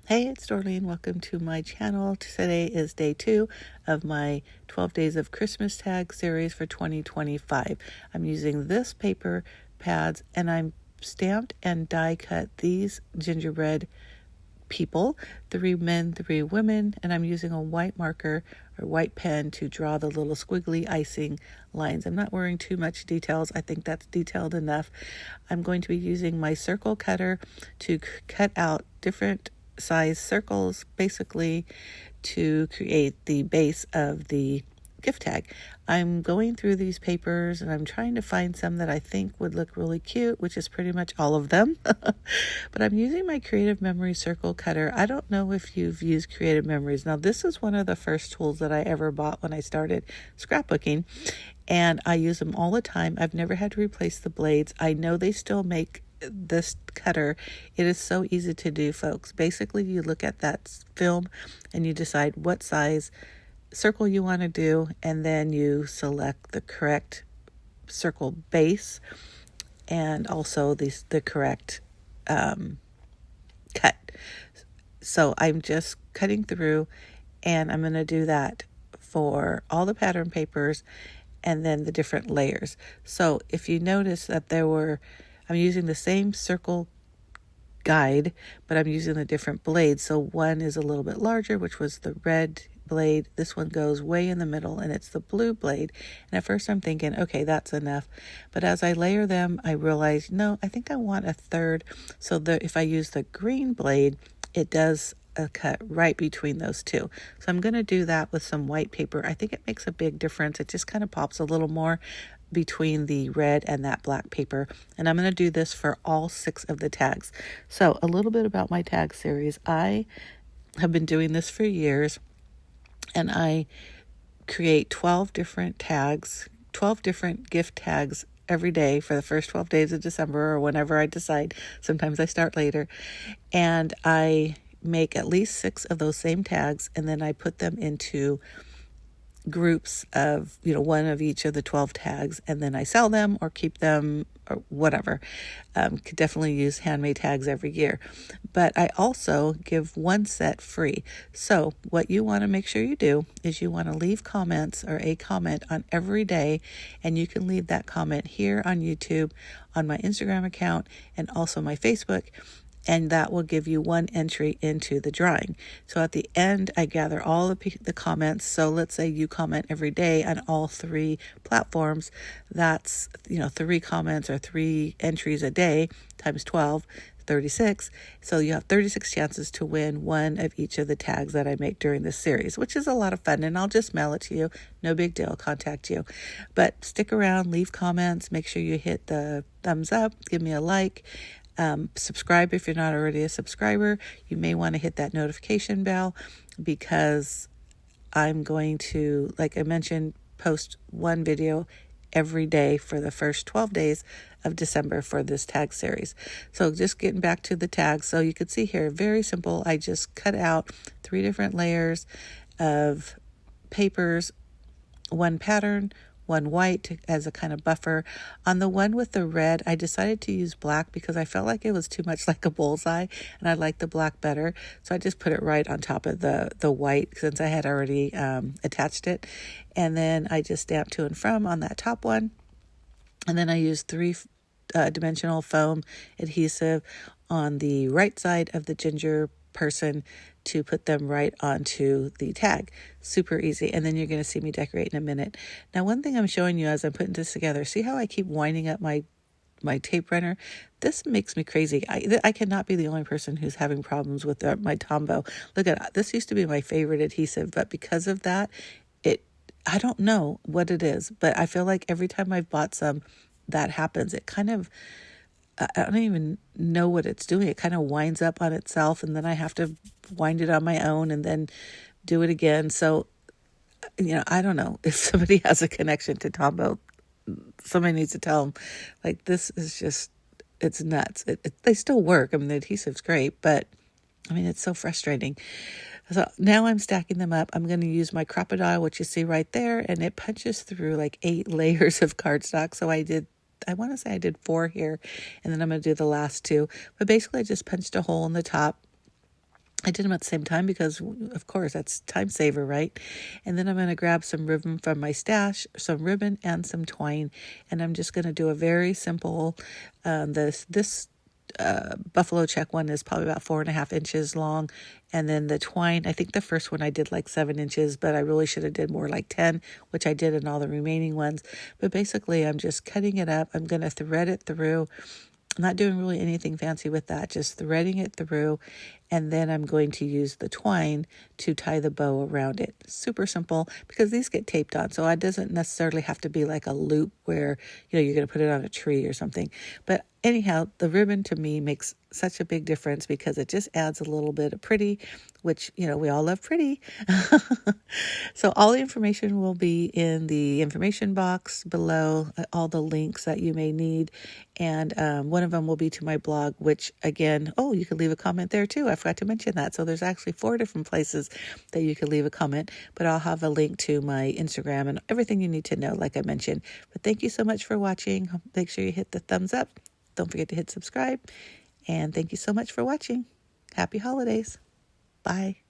Hey, it's Dorleen. Welcome to my channel. Today is day 2 of my 12 Days of Christmas Tag series for 2025. I'm using this paper pads and I'm stamped and die cut these gingerbread people, 3 men, 3 women, and I'm using a white marker or white pen to draw the little squiggly icing lines. I'm not worrying too much details. I think that's detailed enough. I'm going to be using my circle cutter to cut out different size circles, basically to create the base of the gift tag. I'm going through these papers and I'm trying to find some that I think would look really cute, which is pretty much all of them. But I'm using my Creative Memory circle cutter. I don't know if you've used Creative Memories. Now, this is one of the first tools that I ever bought when I started scrapbooking, and I use them all the time. I've never had to replace the blades. I know they still make this cutter. It is so easy to do, folks. Basically, you look at that film and you decide what size circle you want to do, and then you select the correct circle base and also the correct cut. So I'm just cutting through, and I'm going to do that for all the pattern papers and then the different layers. So if you notice that I'm using the same circle guide, but I'm using the different blades. So one is a little bit larger, which was the red blade. This one goes way in the middle and it's the blue blade. And at first I'm thinking, okay, that's enough. But as I layer them, I realized, no, I think I want a third. So if I use the green blade, it does a cut right between those two. So I'm going to do that with some white paper. I think it makes a big difference. It just kind of pops a little more between the red and that black paper. And I'm going to do this for all 6 of the tags. So a little bit about my tag series. I have been doing this for years, and I create 12 different tags, 12 different gift tags every day for the first 12 days of December, or whenever I decide. Sometimes I start later. And I make at least 6 of those same tags, and then I put them into groups of, one of each of the 12 tags, and then I sell them or keep them or whatever. Could definitely use handmade tags every year. But I also give one set free. So what you want to make sure you do is you want to leave comments or a comment on every day, and you can leave that comment here on YouTube, on my Instagram account, and also my Facebook. And that will give you one entry into the drawing. So at the end, I gather all the comments. So let's say you comment every day on all 3 platforms. That's, 3 comments or 3 entries a day times 12, 36. So you have 36 chances to win one of each of the tags that I make during this series, which is a lot of fun. And I'll just mail it to you. No big deal. I'll contact you. But stick around, leave comments, make sure you hit the thumbs up, give me a like. Subscribe if you're not already a subscriber. You may want to hit that notification bell, because I'm going to, like I mentioned, post one video every day for the first 12 days of December for this tag series. So just getting back to the tags. So you can see here, very simple. I just cut out 3 different layers of papers, 1 pattern, 1 white as a kind of buffer. On the one with the red, I decided to use black because I felt like it was too much like a bullseye, and I liked the black better. So I just put it right on top of the white since I had already attached it. And then I just stamped to and from on that top one. And then I used 3 dimensional foam adhesive on the right side of the ginger person to put them right onto the tag. Super easy. And then you're going to see me decorate in a minute. Now, one thing I'm showing you as I'm putting this together, see how I keep winding up my tape runner? This makes me crazy. I cannot be the only person who's having problems with my Tombow. Look at this. Used to be my favorite adhesive, but because of that, I don't know what it is, but I feel like every time I've bought some, that happens. It kind of, I don't even know what it's doing. It kind of winds up on itself, and then I have to wind it on my own and then do it again. So, I don't know if somebody has a connection to Tombow. Somebody needs to tell them, like, this is just, it's nuts. They still work. I mean, the adhesive's great, but it's so frustrating. So now I'm stacking them up. I'm going to use my Crocodile, which you see right there, and it punches through like 8 layers of cardstock. So I want to say I did 4 here, and then I'm going to do the last 2. But basically I just punched a hole in the top, I did them at the same time because, of course, that's time saver, right? And then I'm going to grab some ribbon from my stash, some ribbon and some twine, and I'm just going to do a very simple. This buffalo check one is probably about 4.5 inches long, and then the twine, I think the first one I did like 7 inches, but I really should have did more like 10, which I did in all the remaining ones. But basically, I'm just cutting it up. I'm going to thread it through. I'm not doing really anything fancy with that, just threading it through, and then I'm going to use the twine to tie the bow around it. Super simple, because these get taped on, so it doesn't necessarily have to be like a loop where, you're going to put it on a tree or something. But anyhow, the ribbon to me makes such a big difference because it just adds a little bit of pretty, which, we all love pretty. So all the information will be in the information box below, all the links that you may need. And one of them will be to my blog, which again, you can leave a comment there too. I forgot to mention that. So there's actually 4 different places that you can leave a comment, but I'll have a link to my Instagram and everything you need to know, like I mentioned. But thank you so much for watching. Make sure you hit the thumbs up. Don't forget to hit subscribe. And thank you so much for watching. Happy holidays. Bye.